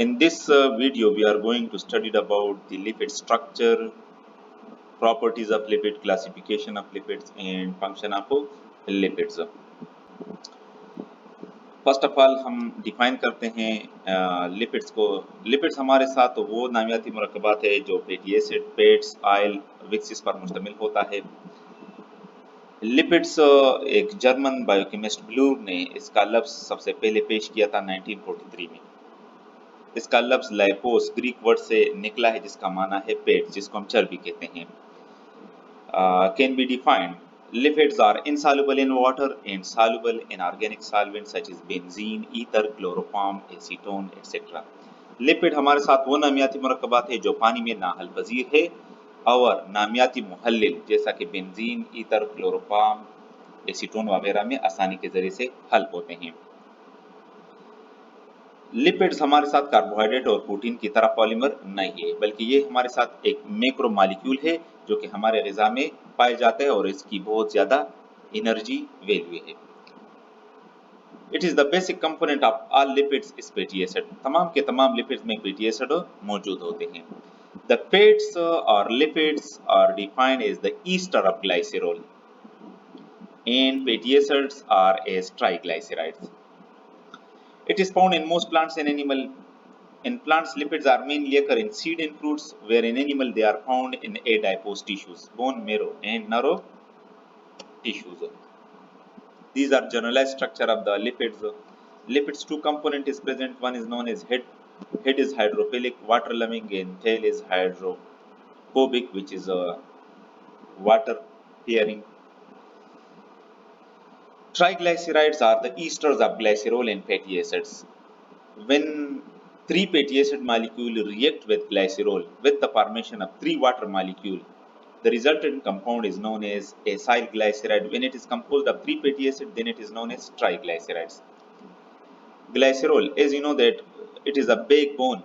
In this video, we are going to study about the lipid structure, properties of lipid, classification of lipids, and function of lipids. First of all हम define करते हैं lipids को। Lipids हमारे साथ वो नामियाती मरकबात है जो fatty acid, fats, oil, विक्सिस पर मुश्तमिल होता है। लिपिड्स एक जर्मन बायोकेमिस्ट ब्लूर ने इसका लफ्ज़ सबसे पहले पेश किया था 1943 में। इसका लफ्ज़ लाइपोस ग्रीक वर्ड से निकला है जिसका माना है पेट, जिसको हम चर्बी कहते हैं। Can be defined lipids are insoluble in water and soluble in organic solvents such as benzene, ether, chloroform, acetone, etc. Lipid हमारे साथ वो नामियाती मरकबात है जो पानी में नाहल पजीर है और नामियाती मुहल्लिल जैसा कि बेंजीन, ईथर, क्लोरोफॉर्म, एसीटोन वगैरह में आसानी के जरिए से हल होते हैं। लिपिड्स हमारे साथ कार्बोहाइड्रेट और प्रोटीन की तरह पॉलीमर नहीं है, बल्कि ये हमारे साथ एक मैक्रो मॉलिक्यूल है जो कि हमारे ग़िज़ा में पाया जाता है और इसकी बहुत ज़्यादा एनर्जी वैल्यू है। It is the basic component of all lipids is fatty acid. तमाम के तमाम लिपिड्स में फैटी एसिड मौजूद होते हैं। द फैट्स और lipids are defined as the ester of glycerol and fatty acids are as triglycerides. It is found in most plants and animal. In plants, lipids are mainly occur in seed and fruits, where in animal they are found in adipose tissues, bone marrow and narrow tissues. These are generalized structure of the lipids. Lipids two component is present. One is known as head. Head is hydrophilic, water loving, and tail is hydrophobic, which is water bearing. Triglycerides are the esters of glycerol and fatty acids. When three fatty acid molecules react with glycerol with the formation of three water molecules, the resultant compound is known as acylglyceride. When it is composed of three fatty acids, then it is known as triglycerides. Glycerol, as you know that it is a backbone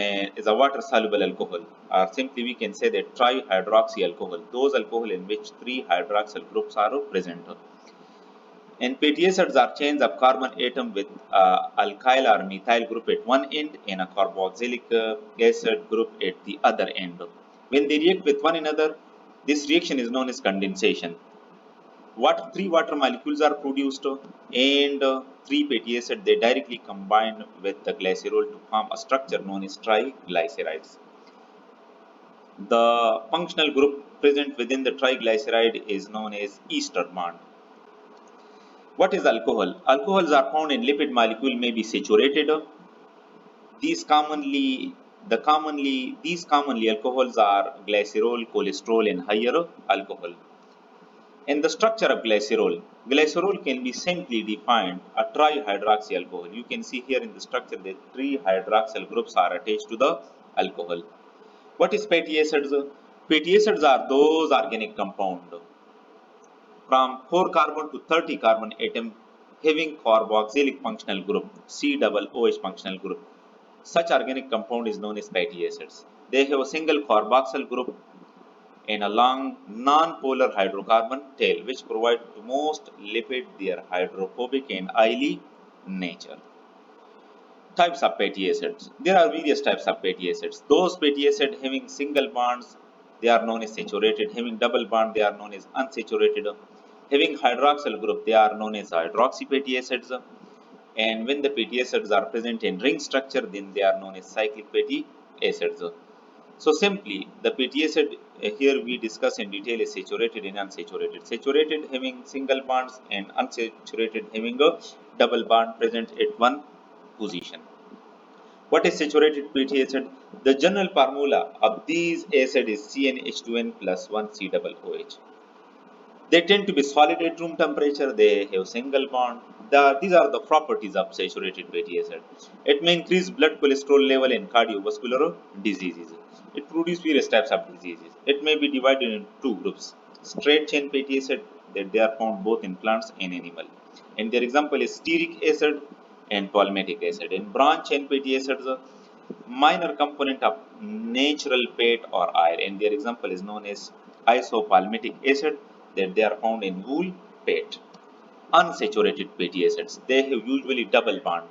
and is a water-soluble alcohol, or simply we can say that trihydroxy alcohol, those alcohol in which three hydroxyl groups are present. And fatty acids are chains of carbon atom with alkyl or methyl group at one end and a carboxylic acid group at the other end. When they react with one another, this reaction is known as condensation. Three water molecules are produced and three fatty acids they directly combine with the glycerol to form a structure known as triglycerides. The functional group present within the triglyceride is known as ester bond. What is alcohol? Alcohols are found in lipid molecule may be saturated. These commonly alcohols are glycerol, cholesterol, and higher alcohol. In the structure of glycerol, glycerol can be simply defined a trihydroxy alcohol. You can see here in the structure that three hydroxyl groups are attached to the alcohol. What is fatty acids? Fatty acids are those organic compounds from 4 carbon to 30 carbon atom having carboxylic functional group, COOH functional group. Such organic compound is known as fatty acids. They have a single carboxyl group and a long non-polar hydrocarbon tail which provide to most lipid their hydrophobic and oily nature. Types of fatty acids. There are various types of fatty acids. Those fatty acids having single bonds, they are known as saturated. Having double bond, they are known as unsaturated. Having hydroxyl group, they are known as hydroxy fatty acids. And when the fatty acids are present in ring structure, then they are known as cyclic fatty acids. So simply, the fatty acid here we discuss in detail is saturated and unsaturated. Saturated having single bonds and unsaturated having a double bond present at one position. What is saturated fatty acid? The general formula of these acids is CnH2n plus 1 COOH. They tend to be solid at room temperature. They have single bond. These are the properties of saturated fatty acid. It may increase blood cholesterol level in cardiovascular diseases. It produces various types of diseases. It may be divided into two groups. Straight chain fatty acid that they are found both in plants and animal. And their example is stearic acid and palmitic acid. In branch chain fatty acids, minor component of natural fat or oil. And their example is known as isopalmitic acid that they are found in wool fat. Unsaturated fatty acids, they have usually double bond.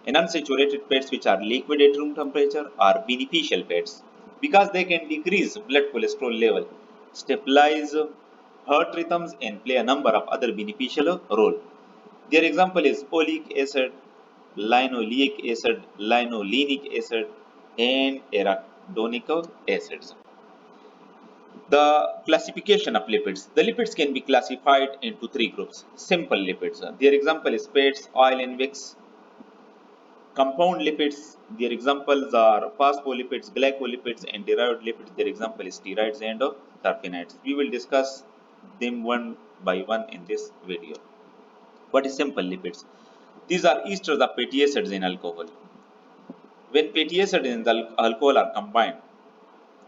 And unsaturated fats which are liquid at room temperature are beneficial fats because they can decrease blood cholesterol level, stabilize heart rhythms and play a number of other beneficial roles. Their example is oleic acid, linoleic acid, linolenic acid, and arachidonic acids. The classification of lipids. The lipids can be classified into three groups. Simple lipids. Their example is fats, oil, and wax. Compound lipids. Their examples are phospholipids, glycolipids, and derived lipids. Their example is steroids and terpenoids. We will discuss them one by one in this video. What is simple lipids? These are esters of fatty acids in alcohol. When fatty acids and alcohol are combined,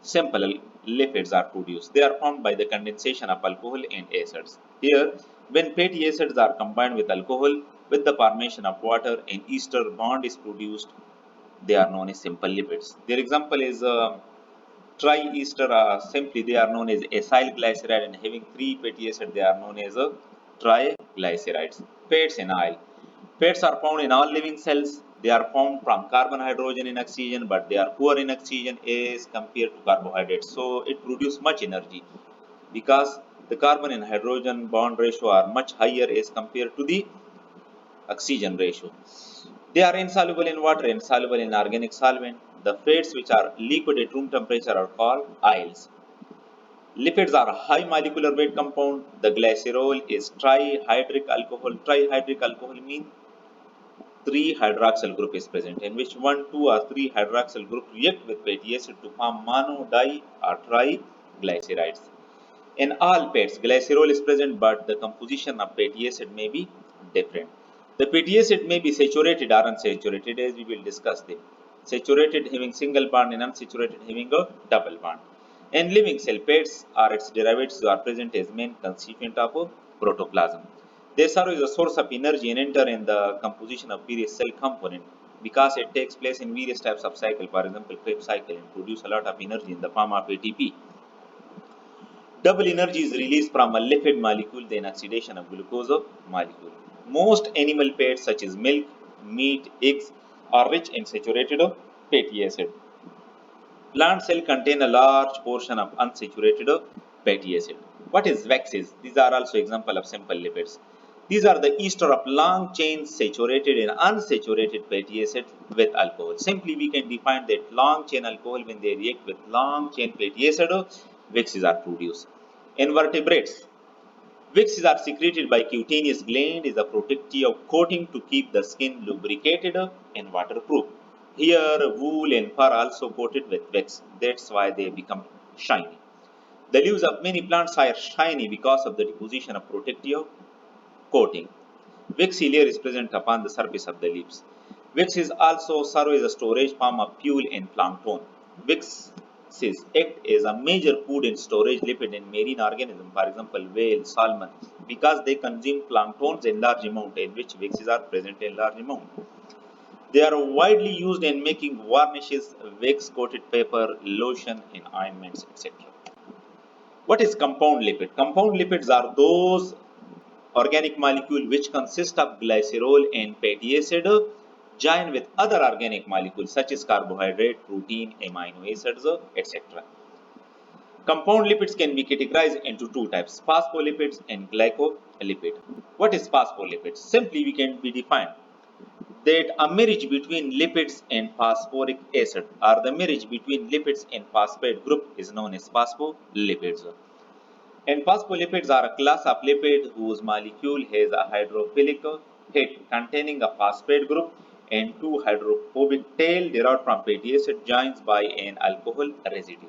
simple lipids are produced. They are formed by the condensation of alcohol and acids. Here, when fatty acids are combined with alcohol, with the formation of water and ester bond is produced, they are known as simple lipids. Their example is triester. Simply, they are known as acylglycerol, and having three fatty acids, they are known as triglycerides. Fats and oil. Fats are found in all living cells. They are formed from carbon, hydrogen, and oxygen, but they are poor in oxygen as compared to carbohydrates. So it produces much energy because the carbon and hydrogen bond ratio are much higher as compared to the oxygen ratio. They are insoluble in water, insoluble in organic solvent. The fats which are liquid at room temperature are called oils. Lipids are a high molecular weight compound. The glycerol is trihydric alcohol. Trihydric alcohol means three hydroxyl group is present, in which 1, 2 or 3 hydroxyl group react with fatty acid to form mono, di or triglycerides. In all fats, glycerol is present, but the composition of fatty acid may be different. The fatty acid may be saturated or unsaturated, as we will discuss them. Saturated having single bond and unsaturated having a double bond. In living cell, fats or its derivatives are present as main constituent of protoplasm. They serve as a source of energy and enter in the composition of various cell components because it takes place in various types of cycle. For example, Krebs cycle and produce a lot of energy in the form of ATP. Double energy is released from a lipid molecule, then oxidation of glucose molecule. Most animal fats such as milk, meat, eggs are rich in saturated fatty acid. Plant cells contain a large portion of unsaturated fatty acid. What is waxes? These are also example of simple lipids. These are the ester of long chain saturated and unsaturated fatty acids with alcohol. Simply we can define that long chain alcohol, when they react with long chain fatty acid, waxes are produced. In vertebrates, waxes are secreted by cutaneous gland is a protective coating to keep the skin lubricated and waterproof. Here, wool and fur also coated with wax. That's why they become shiny. The leaves of many plants are shiny because of the deposition of protective coating. Waxy layer is present upon the surface of the leaves. Waxes also serve as a storage form of fuel in plankton. Waxes act as a major food and storage lipid in marine organisms, for example, whale, salmon, because they consume planktons in large amount, in which waxes are present in large amount. They are widely used in making varnishes, wax-coated paper, lotion, and ointments, etc. What is compound lipid? Compound lipids are those organic molecule which consist of glycerol and fatty acid join with other organic molecules such as carbohydrate, protein, amino acids, etc. Compound lipids can be categorized into two types, phospholipids and glycolipid. What is phospholipids? Simply we can be defined that a marriage between lipids and phosphoric acid or the marriage between lipids and phosphate group is known as phospholipids. And phospholipids are a class of lipid whose molecule has a hydrophilic head containing a phosphate group and two hydrophobic tail derived from fatty acid joins by an alcohol residue.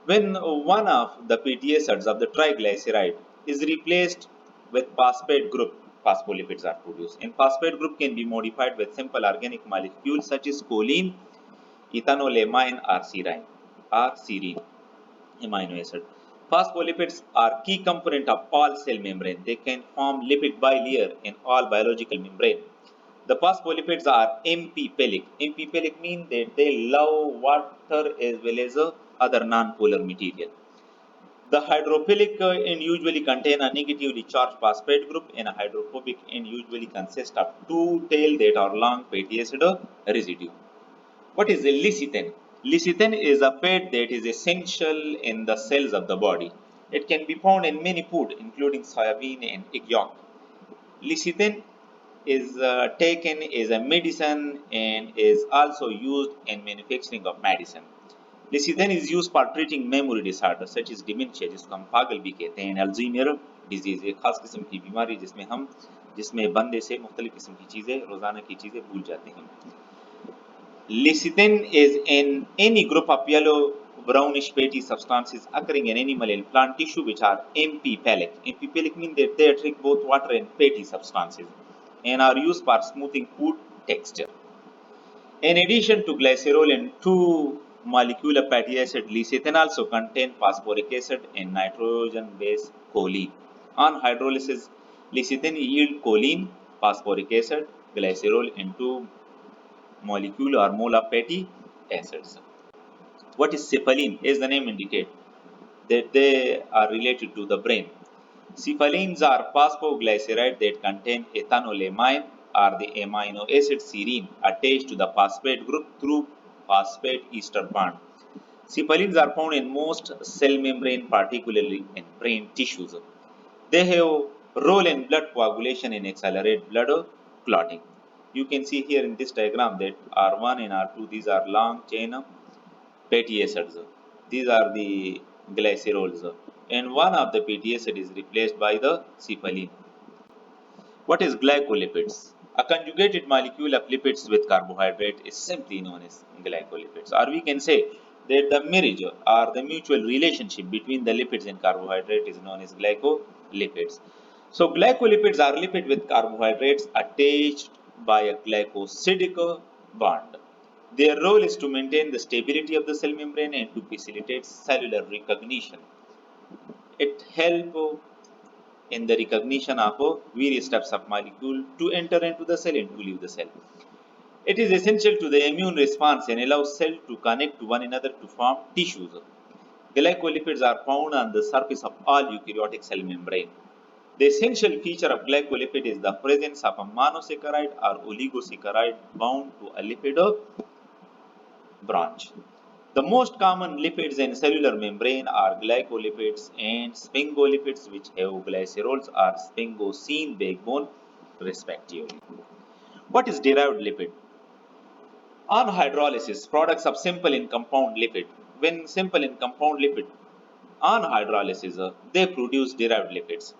When one of the fatty acids of the triglyceride is replaced with phosphate group, phospholipids are produced. And phosphate group can be modified with simple organic molecules such as choline, ethanolamine, or serine amino acid. Phospholipids are key component of all cell membrane. They can form lipid bilayer in all biological membrane. The phospholipids are amphiphilic. Amphiphilic means that they love water as well as other non-polar material. The hydrophilic end usually contain a negatively charged phosphate group, and a hydrophobic end usually consists of two tail that are long fatty acid residue. What is lecithin? Lecithin is a fat that is essential in the cells of the body. It can be found in many food, including soybean and egg yolk. Lecithin is taken as a medicine and is also used in manufacturing of medicine. Lecithin is used for treating memory disorders such as dementia, जिसको हम पागल भी कहते हैं, Alzheimer disease, एक खास किस्म की बीमारी जिसमें बंदे से मुख्तलिफ किस्म की चीज़ें, रोज़ाना की चीज़ें भूल जाते हैं. Lecithin is in any group of yellow brownish fatty substances occurring in animal and plant tissue which are amphiphilic. Amphiphilic means that they attract both water and fatty substances and are used for smoothing food texture. In addition to glycerol and two molecular fatty acid, lecithin also contains phosphoric acid and nitrogen base choline. On hydrolysis, lecithin yield choline, phosphoric acid, glycerol into molecule or mole of fatty acids. What is cephalin? As the name indicates, that they are related to the brain. Cephalins are phosphoglycerides that contain ethanolamine or the amino acid serine attached to the phosphate group through phosphate ester bond. Cephalins are found in most cell membrane, particularly in brain tissues. They have role in blood coagulation and accelerate blood clotting. You can see here in this diagram that R1 and R2, these are long chain fatty acids. These are the glycerols. And one of the fatty acid is replaced by the cephalin. What is glycolipids? A conjugated molecule of lipids with carbohydrate is simply known as glycolipids. Or we can say that the marriage or the mutual relationship between the lipids and carbohydrate is known as glycolipids. So glycolipids are lipids with carbohydrates attached by a glycosidic bond. Their role is to maintain the stability of the cell membrane and to facilitate cellular recognition. It helps in the recognition of various types of molecule to enter into the cell and to leave the cell. It is essential to the immune response and allows cells to connect to one another to form tissues. Glycolipids are found on the surface of all eukaryotic cell membrane. The essential feature of glycolipid is the presence of a monosaccharide or oligosaccharide bound to a lipid branch. The most common lipids in cellular membrane are glycolipids and sphingolipids, which have glycerols or sphingosine backbone respectively. What is derived lipid? On hydrolysis, products of simple and compound lipid. When simple and compound lipid on hydrolysis, they produce derived lipids.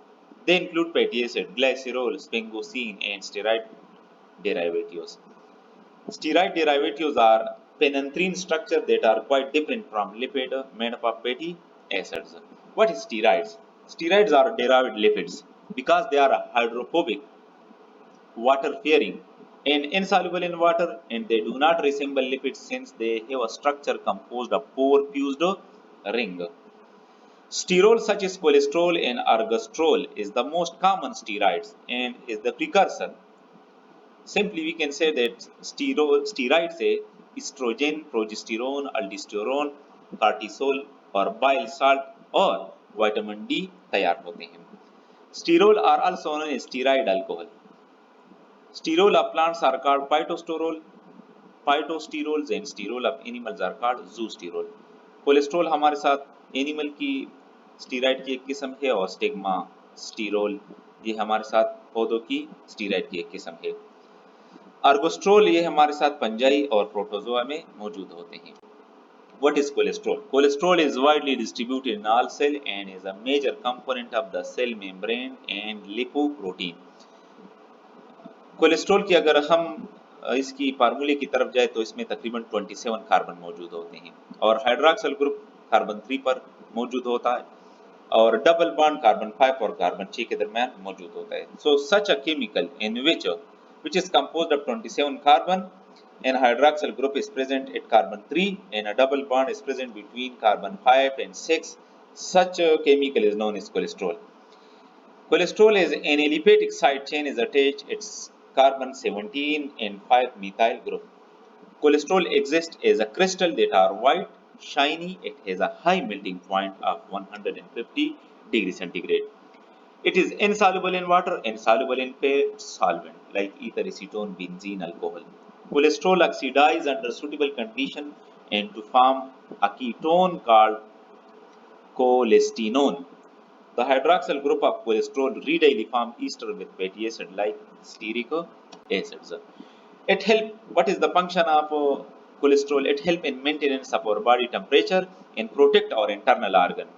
They include fatty acid, glycerol, sphingosine, and steroid derivatives. Steroid derivatives are penanthine structure that are quite different from lipid made up of fatty acids. What is steroids? Steroids are derived lipids because they are hydrophobic, water-fearing, and insoluble in water, and they do not resemble lipids since they have a structure composed of four fused rings. Sterols such as cholesterol and ergosterol is the most common steroids and is the precursor. Simply we can say that steroids say estrogen, progesterone, aldosterone, cortisol और bile salt और vitamin D तैयार होते हैं. Sterol are also known as steroid alcohol. Sterol of plants are called phytosterols and sterol of animals are called zoosterol. Cholesterol हमारे साथ animal की steroid की एक किस्म है और स्टिग्मा स्टीरोल ये हमारे साथ पौधों की स्टीराइड की एक किस्म है. अर्गोस्ट्रोल ये हमारे साथ पंजाई और प्रोटोजोआ में मौजूद होते हैं. What is cholesterol? Cholesterol is widely distributed in all cell and is a major component of the cell membrane and lipoprotein. Cholesterol की अगर हम इसकी फार्मूले की तरफ जाए तो इसमें तकरीबन 27 कार्बन मौजूद होते हैं और हाइड्रोक्सिल ग्रुप कार्बन 3 पर मौजूद होता है और डबल बॉन्ड कार्बन 5 और कार्बन 6 के दरमियान मौजूद होता है. So such a chemical in which is composed of 27 carbon and hydroxyl group is present at carbon 3 and a double bond is present between carbon 5 and 6. Such a chemical is known as cholesterol. Cholesterol is an aliphatic side chain is attached its carbon 17 and 5 methyl group. Cholesterol exists as a crystal that are white, shiny. It has a high melting point of 150 degrees centigrade. It is insoluble in water and soluble in pH solvent like ether, acetone, benzene, alcohol. Cholesterol oxidizes under suitable condition and to form a ketone called cholestenone. The hydroxyl group of cholesterol readily form ester with fatty acid like stearic acids. It help. What is the function of cholesterol? It help in maintenance of our body temperature and protect our internal organ.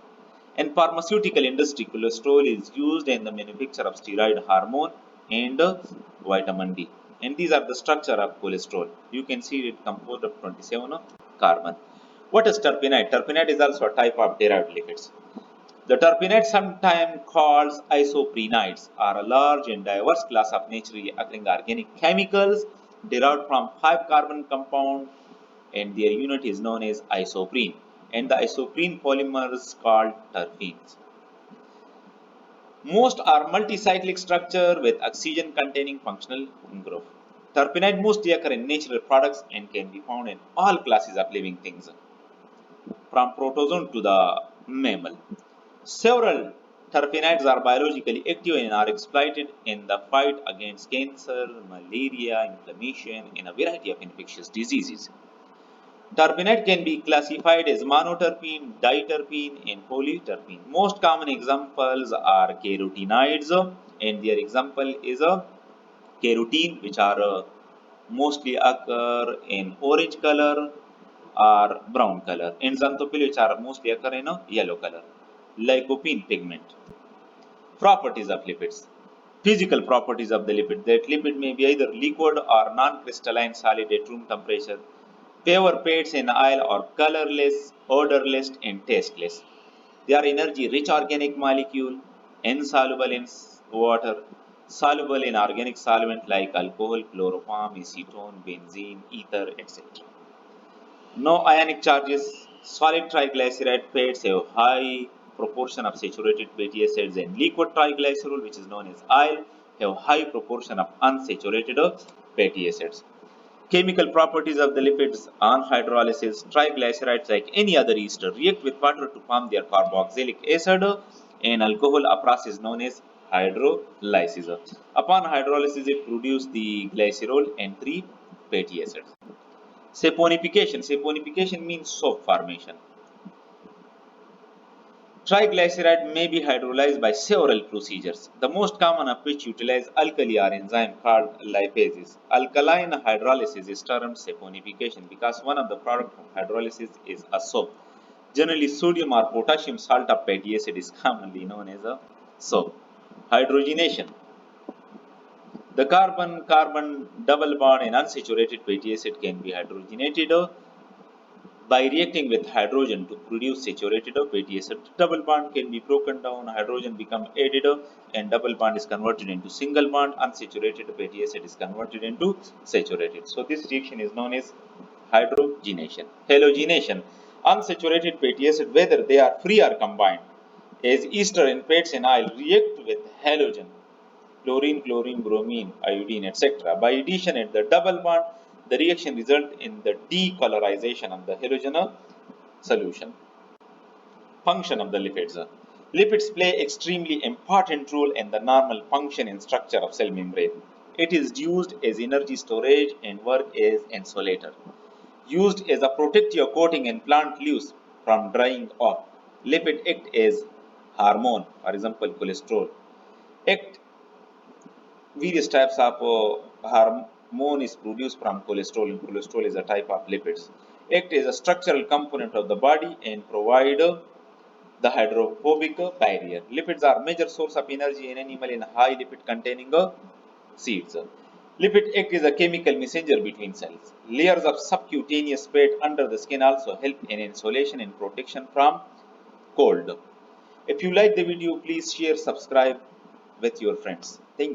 In pharmaceutical industry, cholesterol is used in the manufacture of steroid hormone and vitamin D. And these are the structure of cholesterol. You can see it composed of 27 carbon. What is terpenoid? Terpenoid is also a type of derived lipids. The terpenoids, sometimes called isoprenoids, are a large and diverse class of naturally occurring organic chemicals derived from 5 carbon compound, and their unit is known as isoprene, and the isoprene polymers called terpenes. Most are multicyclic structure with oxygen containing functional group. Terpenoids mostly occur in natural products and can be found in all classes of living things, from protozoan to the mammal. Several terpenoids are biologically active and are exploited in the fight against cancer, malaria, inflammation, and a variety of infectious diseases. Terpenoid can be classified as monoterpene, diterpene, and polyterpene. Most common examples are carotenoids, and their example is a carotene, which are mostly occur in orange color or brown color, and xanthophyll, which are mostly occur in a yellow color. Lycopene pigment. Properties of lipids. Physical properties of the lipid. That lipid may be either liquid or non-crystalline solid at room temperature. Pure fats in oil are colorless, odorless, and tasteless. They are energy-rich organic molecule, insoluble in water, soluble in organic solvent like alcohol, chloroform, acetone, benzene, ether, etc. No ionic charges. Solid triglyceride fats have high proportion of saturated fatty acids, and liquid triglycerol, which is known as oil, have high proportion of unsaturated fatty acids. Chemical properties of the lipids on hydrolysis. Triglycerides, like any other ester, react with water to form their carboxylic acid and alcohol, a process known as hydrolysis. Upon hydrolysis, it produces the glycerol and 3 fatty acids. Saponification. Saponification means soap formation. Triglyceride may be hydrolyzed by several procedures, the most common of which utilize alkali or enzyme called lipases. Alkaline hydrolysis is termed saponification because one of the products from hydrolysis is a soap. Generally, sodium or potassium salt of fatty acid is commonly known as a soap. Hydrogenation. The carbon-carbon double bond in unsaturated fatty acid can be hydrogenated by reacting with hydrogen to produce saturated fatty acid. Double bond can be broken down, hydrogen becomes added, and double bond is converted into single bond. Unsaturated fatty acid is converted into saturated. So this reaction is known as hydrogenation. Halogenation. Unsaturated fatty acid, whether they are free or combined, as ester and fats and oil, react with halogen, chlorine, chlorine, bromine, iodine, etc. By addition at the double bond, the reaction results in the decolorization of the halogen solution. Function of the lipids. Lipids play extremely important role in the normal function and structure of cell membrane. It is used as energy storage and work as insulator. Used as a protective coating in plant leaves from drying off. Lipid act as hormone, for example, cholesterol. Act various types of hormone is produced from cholesterol, and cholesterol is a type of lipids. Act is a structural component of the body and provide the hydrophobic barrier. Lipids are major source of energy in animal in high lipid containing seeds. Lipid act is a chemical messenger between cells. Layers of subcutaneous fat under the skin also help in insulation and protection from cold. If you like the video, please share, subscribe with your friends. Thank you.